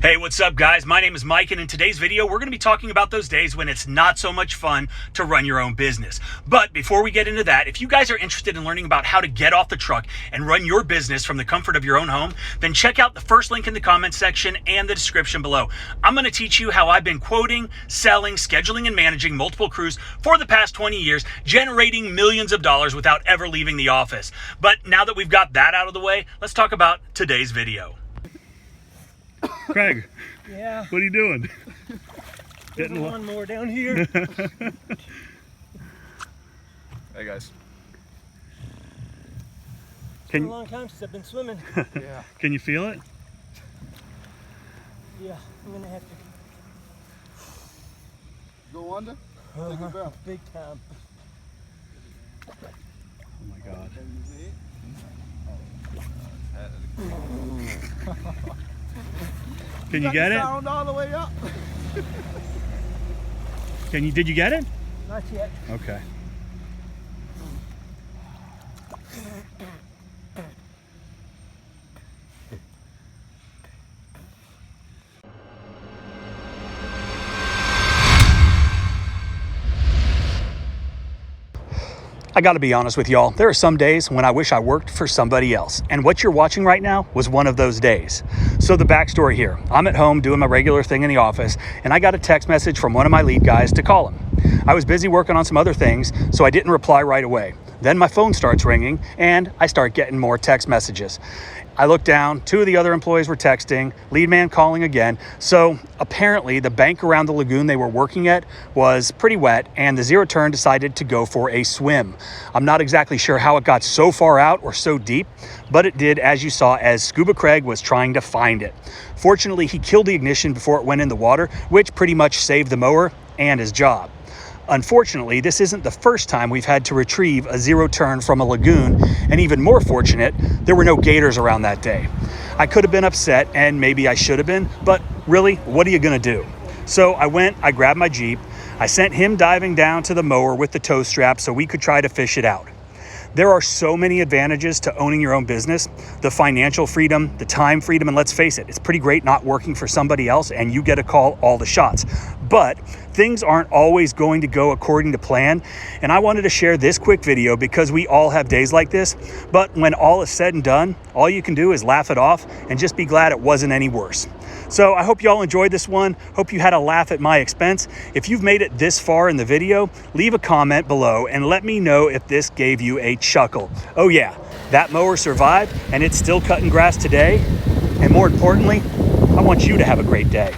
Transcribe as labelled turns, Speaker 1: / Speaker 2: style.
Speaker 1: Hey, what's up guys? My name is Mike, and in today's video, we're going to be talking about those days when it's not so much fun to run your own business. But before we get into that, if you guys are interested in learning about how to get off the truck and run your business from the comfort of your own home, then check out the first link in the comments section and the description below. I'm going to teach you how I've been quoting, selling, scheduling, and managing multiple crews for the past 20 years, generating millions of dollars without ever leaving the office. But now that we've got that out of the way, let's talk about today's video.
Speaker 2: Craig,
Speaker 3: yeah.
Speaker 2: What are you doing?
Speaker 3: Getting one more down here.
Speaker 4: Hey guys.
Speaker 3: It's been a long time since I've been swimming.
Speaker 4: Yeah.
Speaker 2: Can you feel it?
Speaker 3: Yeah, I'm gonna have to
Speaker 4: Go under? Take it down.
Speaker 3: big time.
Speaker 2: Oh my God. Can you get it?
Speaker 4: Sound all the way up.
Speaker 2: Did you get it?
Speaker 3: Not yet.
Speaker 2: Okay. I gotta be honest with y'all, there are some days when I wish I worked for somebody else, and what you're watching right now was one of those days. So the backstory here, I'm at home doing my regular thing in the office, and I got a text message from one of my lead guys to call him. I was busy working on some other things, so I didn't reply right away. Then my phone starts ringing, and I start getting more text messages. I look down, two of the other employees were texting, lead man calling again. So apparently the bank around the lagoon they were working at was pretty wet, and the Zero Turn decided to go for a swim. I'm not exactly sure how it got so far out or so deep, but it did, as you saw, as Scuba Craig was trying to find it. Fortunately, he killed the ignition before it went in the water, which pretty much saved the mower and his job. Unfortunately, this isn't the first time we've had to retrieve a Zero Turn from a lagoon, and even more fortunate, there were no gators around that day. I could have been upset, and maybe I should have been, but really, what are you gonna do? So I grabbed my Jeep, I sent him diving down to the mower with the tow strap so we could try to fish it out. There are so many advantages to owning your own business, the financial freedom, the time freedom, and let's face it, it's pretty great not working for somebody else and you get to call all the shots. But things aren't always going to go according to plan, and I wanted to share this quick video because we all have days like this, but when all is said and done, all you can do is laugh it off and just be glad it wasn't any worse. So I hope you all enjoyed this one. Hope you had a laugh at my expense. If you've made it this far in the video, leave a comment below and let me know if this gave you a chuckle. Oh yeah, that mower survived and it's still cutting grass today. And more importantly, I want you to have a great day.